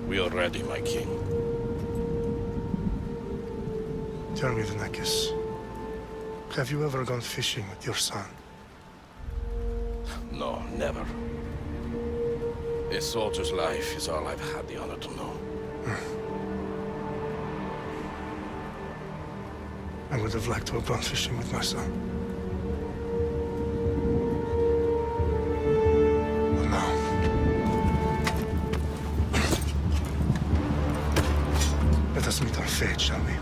We are ready, my king. Tell me, Vinakis, have you ever gone fishing with your son? No, never. A soldier's life is all I've had the honor to know. I would have liked to have gone fishing with my son. But no. Let us meet our fate, shall we?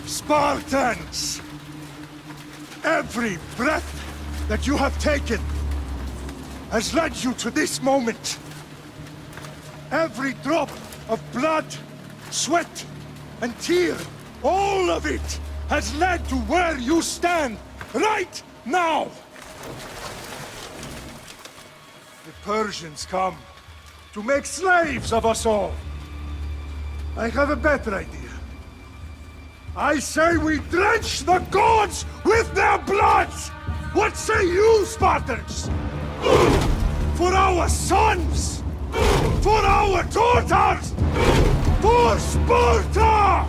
Spartans! Every breath that you have taken has led you to this moment. Every drop of blood, sweat, and tear, all of it has led to where you stand right now. The Persians come to make slaves of us all. I have a better idea. I say we drench the gods with their bloods! What say you, Spartans? For our sons! For our daughters! For Sparta!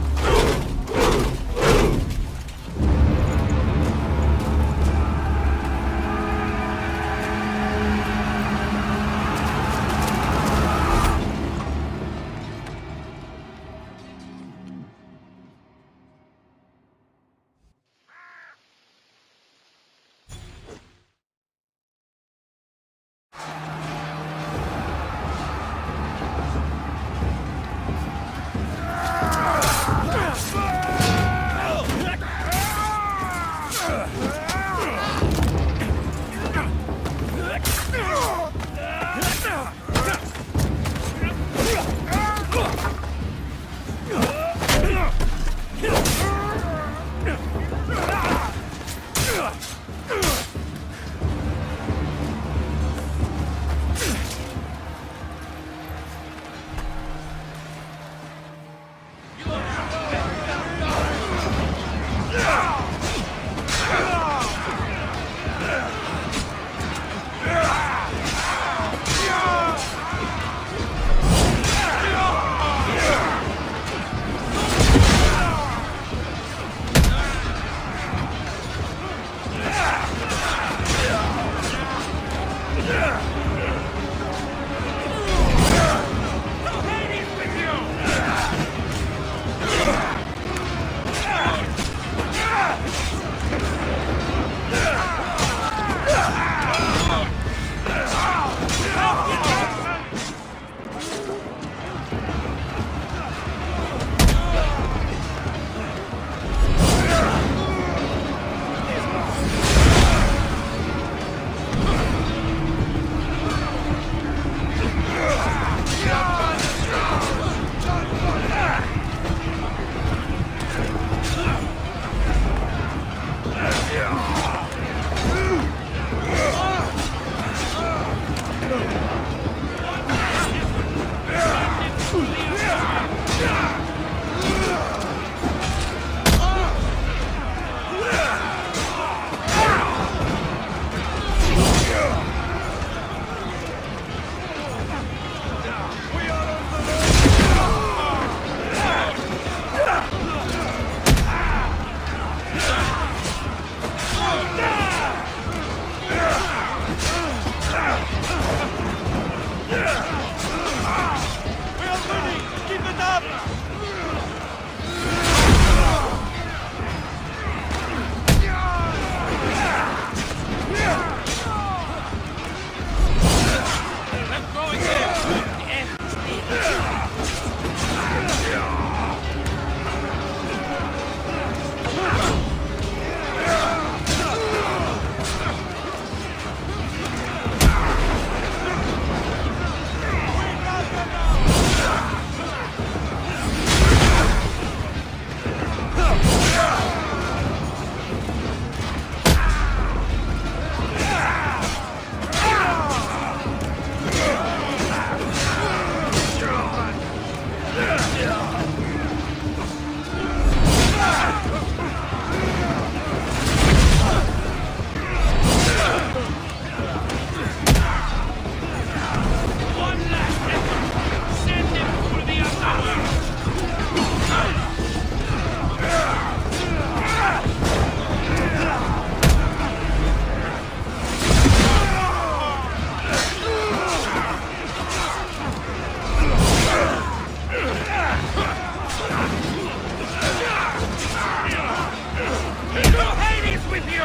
with you!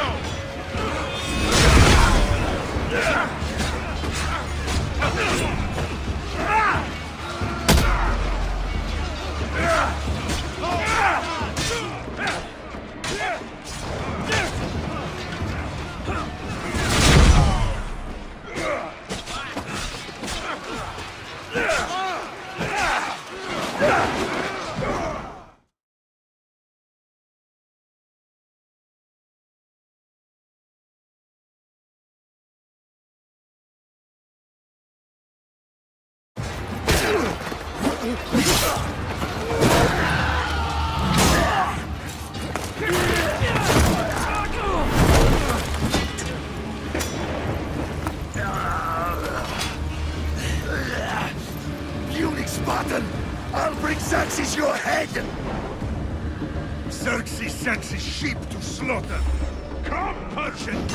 Unique Spartan! I'll bring Xerxes your head! Xerxes sends his sheep to slaughter. Come, Persian!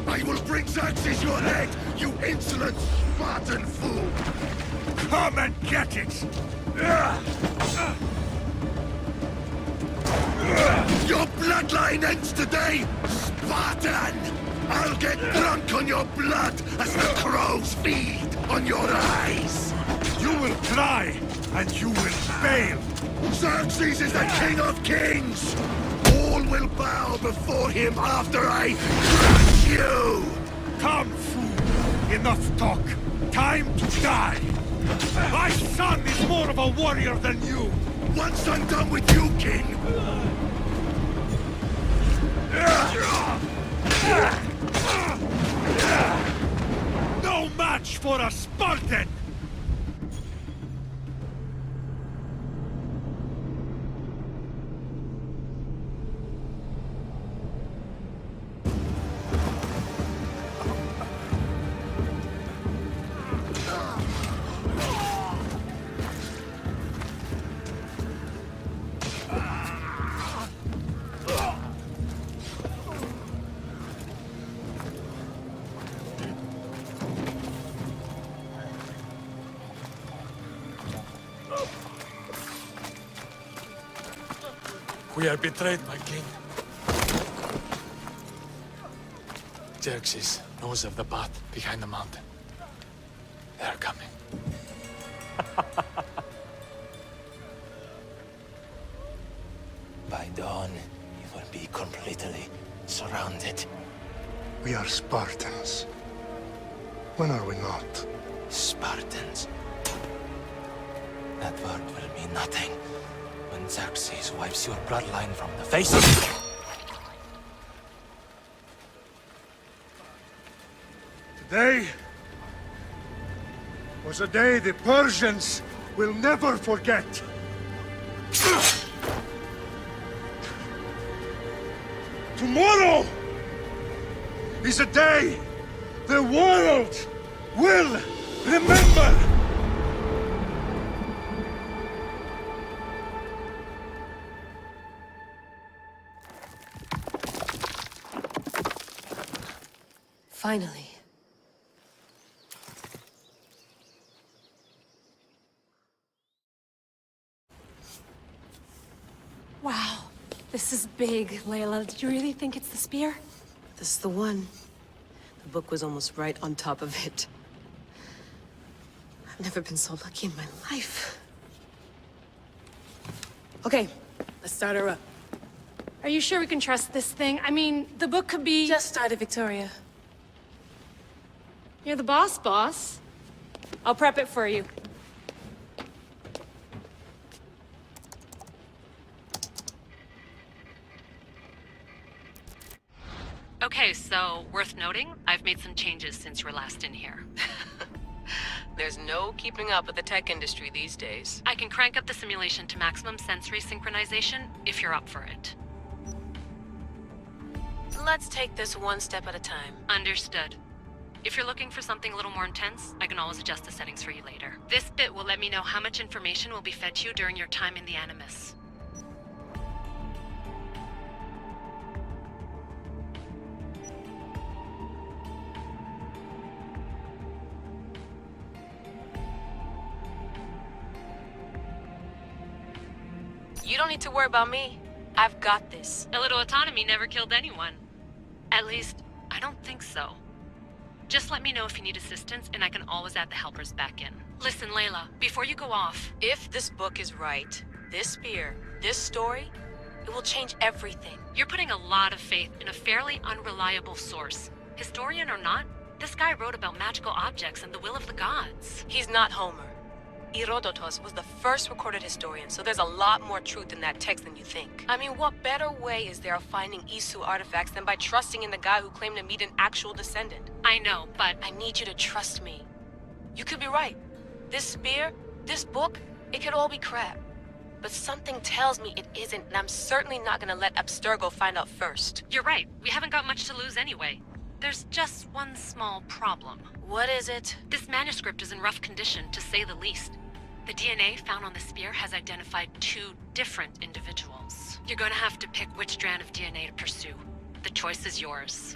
I will bring Xerxes your head, you insolent Spartan fool! Come and get it! Your bloodline ends today, Spartan! I'll get drunk on your blood as the crows feed on your eyes! You will try, and you will fail! Xerxes is the king of kings! All will bow before him after I crush you! Come, fool! Enough talk! Time to die! My son is more of a warrior than you! Once I'm done with you, king! No match for a Spartan! We are betrayed, my king. Xerxes knows of the path behind the mountain. They are coming. By dawn, you will be completely surrounded. We are Spartans. When are we not? Spartans. That word will mean nothing when Xerxes wipes your bloodline from the face of it. Today was a day the Persians will never forget. Tomorrow is a day the world will remember. Finally. Wow, this is big, Layla. Did you really think it's the spear? This is the one. The book was almost right on top of it. I've never been so lucky in my life. Okay, let's start her up. Are you sure we can trust this thing? I mean, the book could be... Just started, Victoria. You're the boss. I'll prep it for you. Okay, so worth noting, I've made some changes since you were last in here. There's no keeping up with the tech industry these days. I can crank up the simulation to maximum sensory synchronization if you're up for it. Let's take this one step at a time. Understood. If you're looking for something a little more intense, I can always adjust the settings for you later. This bit will let me know how much information will be fed to you during your time in the Animus. You don't need to worry about me. I've got this. A little autonomy never killed anyone. At least, I don't think so. Just let me know if you need assistance, and I can always add the helpers back in. Listen, Layla, before you go off... If this book is right, this spear, this story, it will change everything. You're putting a lot of faith in a fairly unreliable source. Historian or not, this guy wrote about magical objects and the will of the gods. He's not Homer. Herodotus was the first recorded historian, so there's a lot more truth in that text than you think. I mean, what better way is there of finding Isu artifacts than by trusting in the guy who claimed to meet an actual descendant? I know, but... I need you to trust me. You could be right. This spear, this book, it could all be crap. But something tells me it isn't, and I'm certainly not gonna let Abstergo find out first. You're right. We haven't got much to lose anyway. There's just one small problem. What is it? This manuscript is in rough condition, to say the least. The DNA found on the spear has identified 2 different individuals. You're gonna have to pick which strand of DNA to pursue. The choice is yours.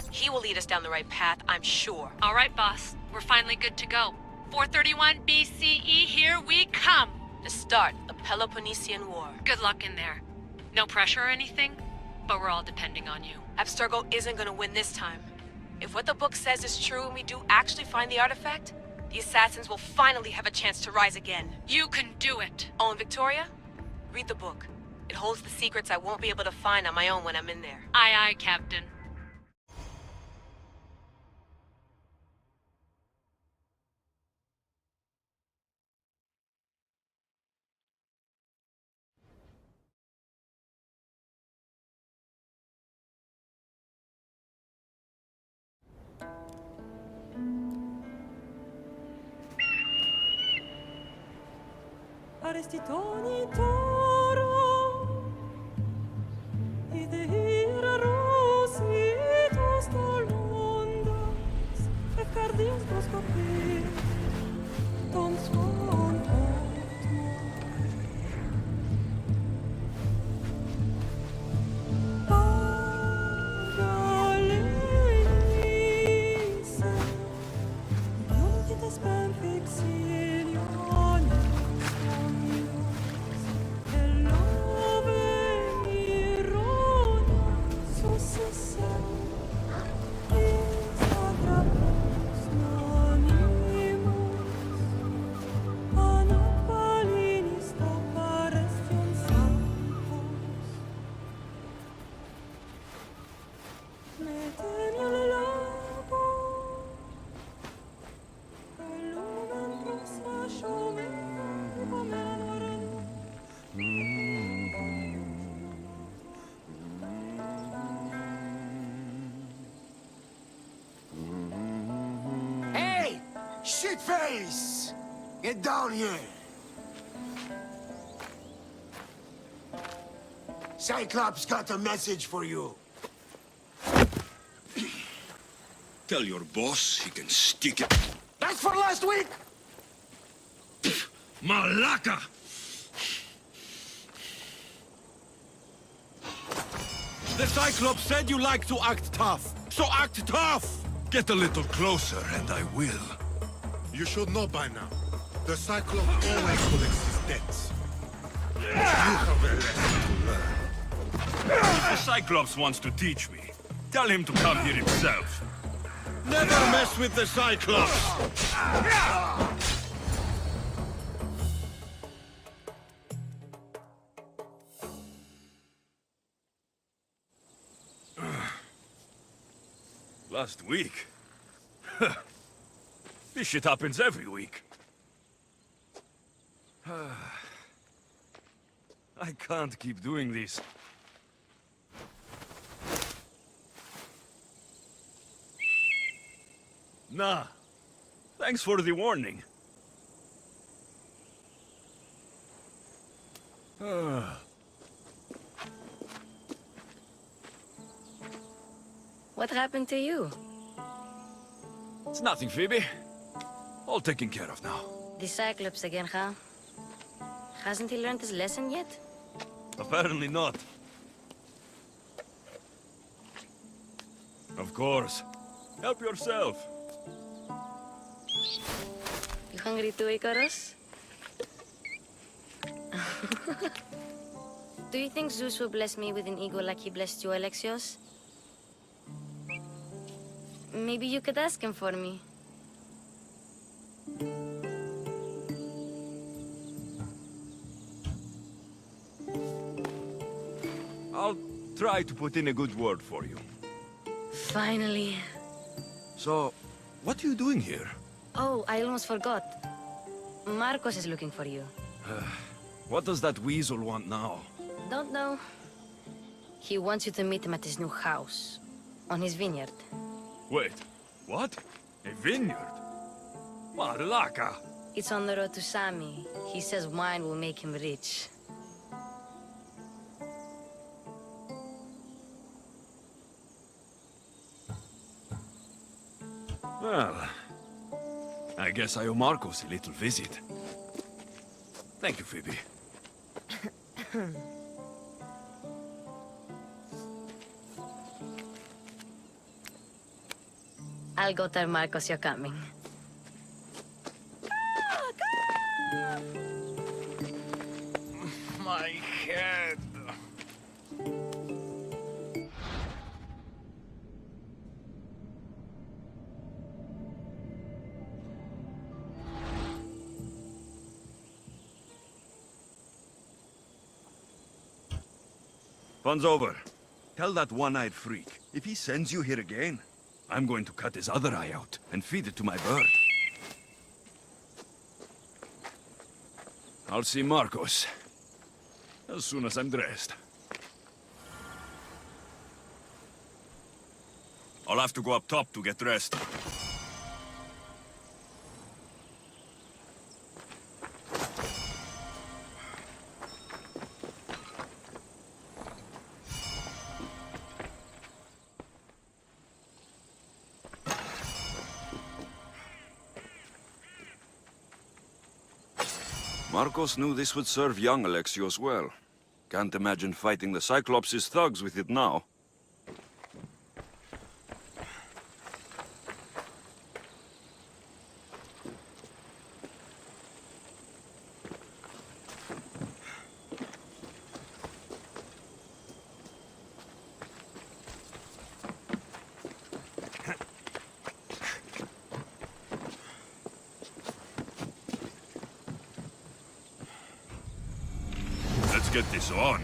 He will lead us down the right path, I'm sure. All right, boss. We're finally good to go. 431 BCE, here we come! To start the Peloponnesian War. Good luck in there. No pressure or anything, but we're all depending on you. Abstergo isn't gonna win this time. If what the book says is true and we do actually find the artifact, the assassins will finally have a chance to rise again. You can do it! Oh, and Victoria? Read the book. It holds the secrets I won't be able to find on my own when I'm in there. Aye, aye, Captain. Arestitoni toro, idehira rositos tolondas, efcardios proskopir, ton skon Pagalenise, non ti spem fixilione. Shitface! Get down here! Cyclops got a message for you. Tell your boss he can stick it. That's for last week! Malaka! The Cyclops said you like to act tough, so act tough! Get a little closer and I will. You should know by now. The Cyclops always collects his debts. You have a lesson to learn. If the Cyclops wants to teach me, tell him to come here himself. Never mess with the Cyclops! Last week? This shit happens every week. I can't keep doing this. Nah. Thanks for the warning. What happened to you? It's nothing, Phoebe. All taken care of now. The Cyclops again, huh? Hasn't he learned his lesson yet? Apparently not. Of course. Help yourself. You hungry too, Icarus? Do you think Zeus will bless me with an ego like he blessed you, Alexios? Maybe you could ask him for me. I'll try to put in a good word for you. Finally. So, what are you doing here? Oh, I almost forgot. Marcos is looking for you. What does that weasel want now? Don't know. He wants you to meet him at his new house. On his vineyard. Wait, what? A vineyard? Malaka! It's on the road to Sami. He says wine will make him rich. Well, I guess I owe Marcos a little visit. Thank you, Phoebe. I'll go tell Marcos you're coming. My head. Fun's over. Tell that one-eyed freak, if he sends you here again, I'm going to cut his other eye out and feed it to my bird. I'll see Marcos as soon as I'm dressed. I'll have to go up top to get dressed. Marcos knew this would serve young Alexios well. Can't imagine fighting the Cyclops' thugs with it now. Let's get this on.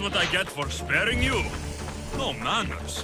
what I get for sparing you? No manners.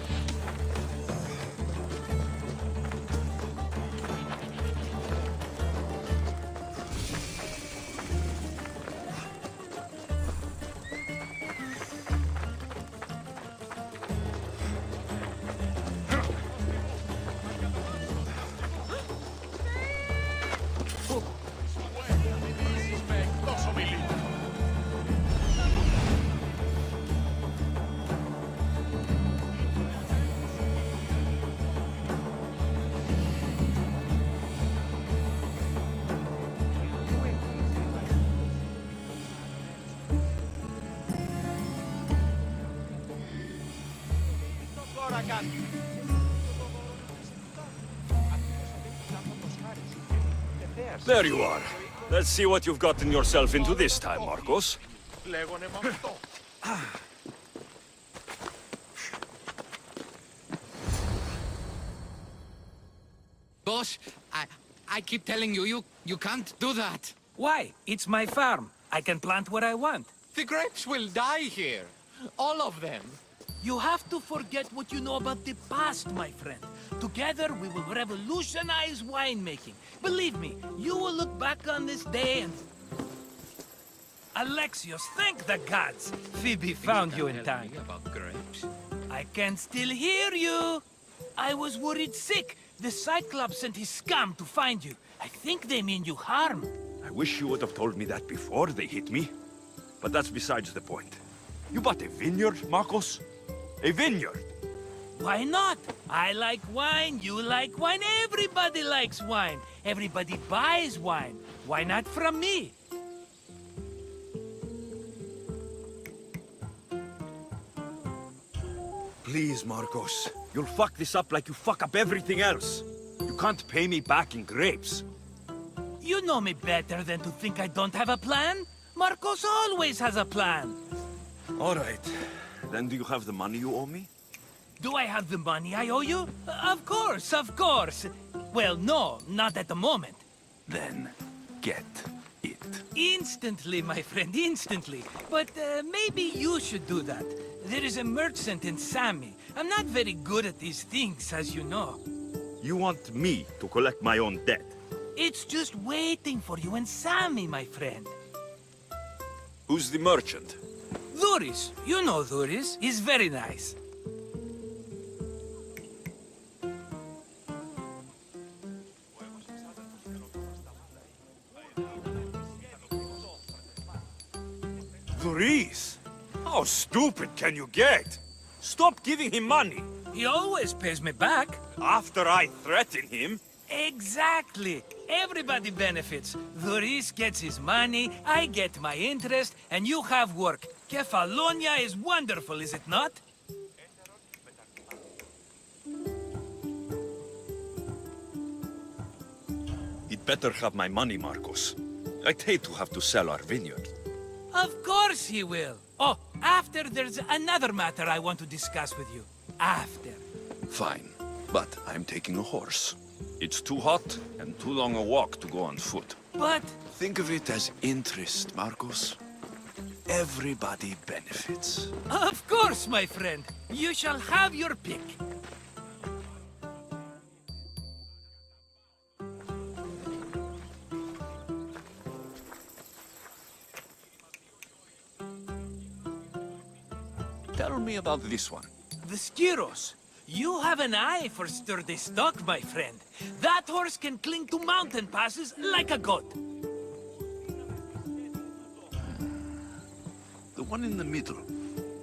There you are. Let's see what you've gotten yourself into this time, Marcos. Boss, I keep telling you, you can't do that. Why? It's my farm. I can plant what I want. The grapes will die here. All of them. You have to forget what you know about the past, my friend. Together, we will revolutionize winemaking. Believe me, you will look back on this day and... Alexios, thank the gods! Phoebe found you in time. About grapes. I can still hear you! I was worried sick. The Cyclops sent his scum to find you. I think they mean you harm. I wish you would have told me that before they hit me. But that's besides the point. You bought a vineyard, Marcos? A vineyard? Why not? I like wine, you like wine, everybody likes wine. Everybody buys wine. Why not from me? Please, Marcos. You'll fuck this up like you fuck up everything else. You can't pay me back in grapes. You know me better than to think I don't have a plan. Marcos always has a plan. All right. Then do you have the money you owe me? Do I have the money I owe you? Of course, of course. Well, no, not at the moment. Then, get it. Instantly, my friend, instantly. But maybe you should do that. There is a merchant in Sami. I'm not very good at these things, as you know. You want me to collect my own debt? It's just waiting for you in Sami, my friend. Who's the merchant? Dhuris. You know Dhuris. He's very nice. Dhuris? How stupid can you get? Stop giving him money. He always pays me back. After I threaten him? Exactly. Everybody benefits. Dhuris gets his money, I get my interest, and you have work. Kefalonia is wonderful, is it not? He'd better have my money, Marcos. I'd hate to have to sell our vineyard. Of course he will. Oh, after there's another matter I want to discuss with you. After. Fine, but I'm taking a horse. It's too hot and too long a walk to go on foot. But... Think of it as interest, Marcos. Everybody benefits. Of course, my friend. You shall have your pick. Tell me about this one. The Skiros. You have an eye for sturdy stock, my friend. That horse can cling to mountain passes like a goat. The one in the middle.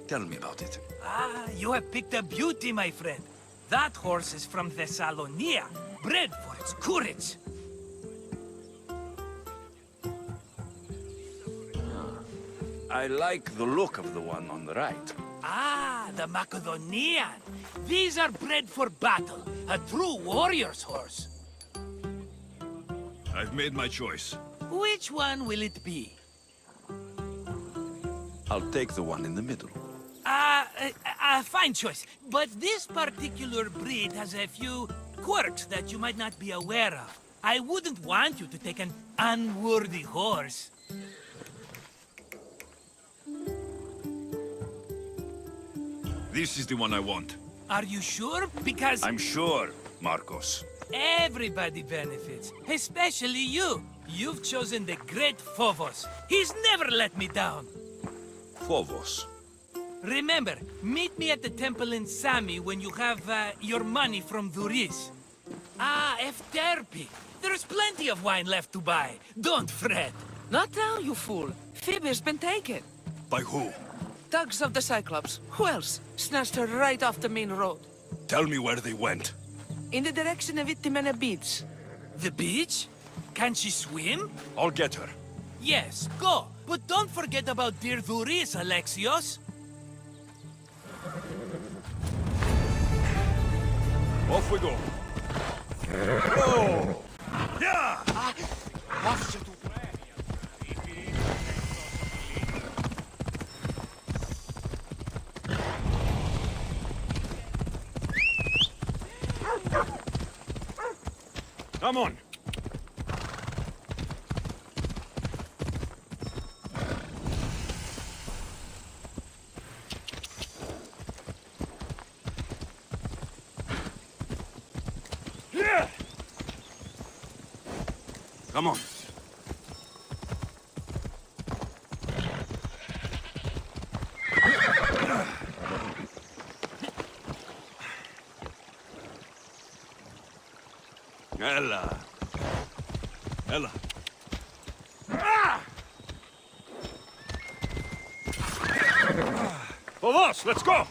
Tell me about it. Ah, you have picked a beauty, my friend. That horse is from Thessalonia, bred for its courage. I like the look of the one on the right. Ah, the Macedonian. These are bred for battle. A true warrior's horse. I've made my choice. Which one will it be? I'll take the one in the middle. Fine choice. But this particular breed has a few quirks that you might not be aware of. I wouldn't want you to take an unworthy horse. This is the one I want. Are you sure? Because I'm sure, Marcos. everybody benefits, especially you. You've chosen the great Phobos. He's never let me down. Phobos. Remember, meet me at the temple in Sami when you have your money from Duris. Ah, Efterpi. There's plenty of wine left to buy. Don't fret. Not now, you fool. Phoebe's been taken. By who? Thugs of the Cyclops. Who else? Snatched her right off the main road. Tell me where they went. In the direction of Itimena Beach. The beach? Can she swim? I'll get her. Yes, go. But don't forget about dear Duris, Alexios. Off we go. Oh! Yeah! Come on. Come on. Ella. Ella. Vamos, let's go.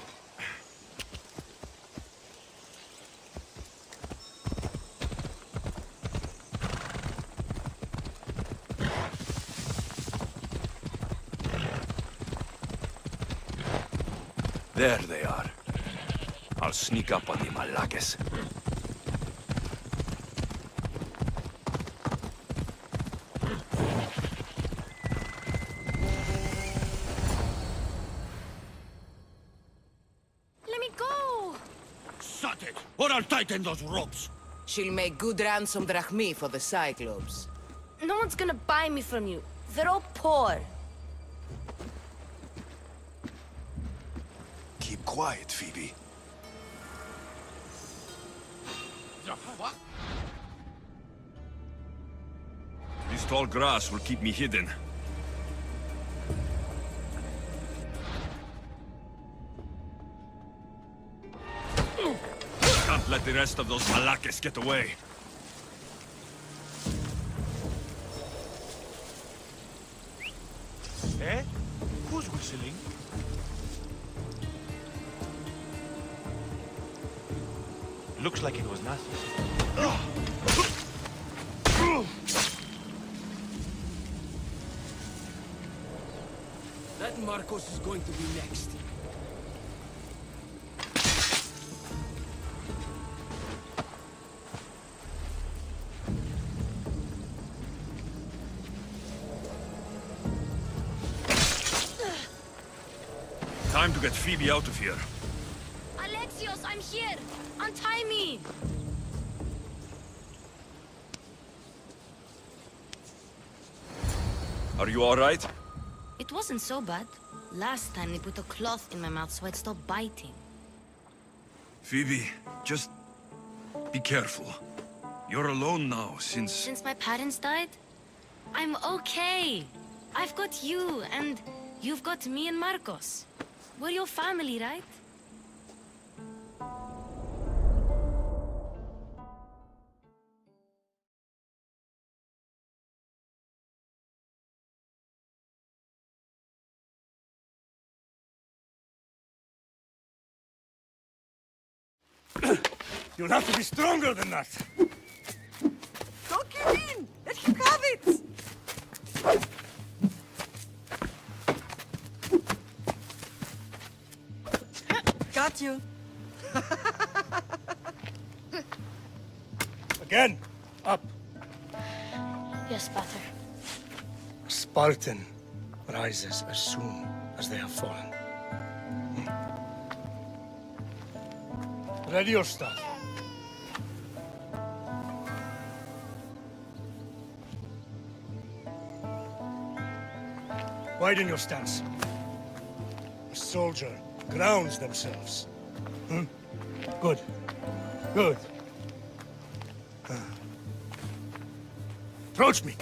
There they are. I'll sneak up on the Malakes. Let me go! Shut it, or I'll tighten those ropes. She'll make good ransom drachmi for the Cyclops. No one's gonna buy me from you. They're all poor. Keep quiet, Phoebe. This tall grass will keep me hidden. Can't let the rest of those Malakes get away. Eh? Who's whistling? Looks like it was nothing. That Marcos is going to be next. Time to get Phoebe out of here. Alexios, I'm here! Untie me! Are you all right? It wasn't so bad. Last time they put a cloth in my mouth so I'd stop biting. Phoebe, just be careful. You're alone now since... Since my parents died? I'm okay. I've got you, and you've got me and Marcos. We're your family, right? You'll have to be stronger than that. Don't give in! Let him have it! Got you. Again, up. Yes, Pater. A Spartan rises as soon as they have fallen. Ready your staff. Widen your stance. A soldier grounds themselves. Hmm? Good. Good. Approach me.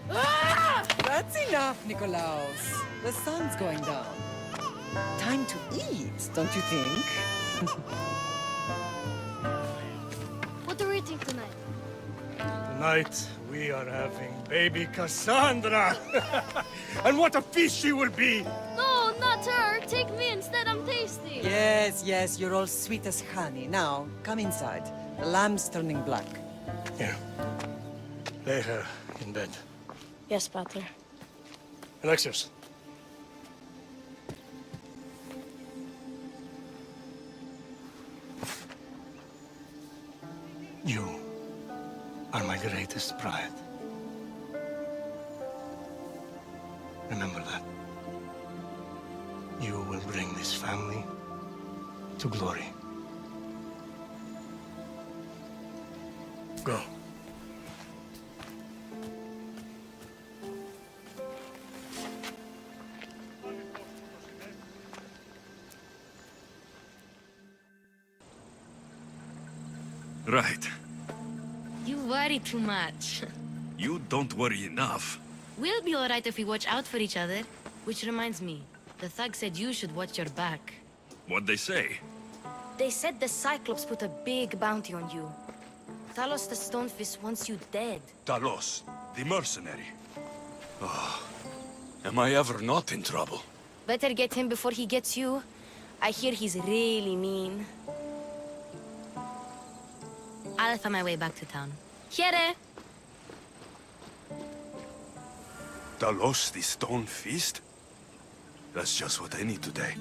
That's enough, Nikolaus. The sun's going down. Time to eat, don't you think? What are we eating tonight? Tonight, we are having baby Cassandra. And what a feast she will be! No, not her. Take me instead. I'm tasty. Yes, yes, you're all sweet as honey. Now, come inside. The lamb's turning black. Here. Lay her in bed. Yes, Pater. Alexios. You are my greatest pride. Remember that. You will bring this family to glory. Go. Right. You worry too much. You don't worry enough. We'll be alright if we watch out for each other. Which reminds me, the thug said you should watch your back. What'd they say? They said the Cyclops put a big bounty on you. Talos the Stonefist wants you dead. Talos, the mercenary. Oh, am I ever not in trouble? Better get him before he gets you. I hear he's really mean. I'll find my way back to town. Here! Talos, the Stone Feast? That's just what I need today.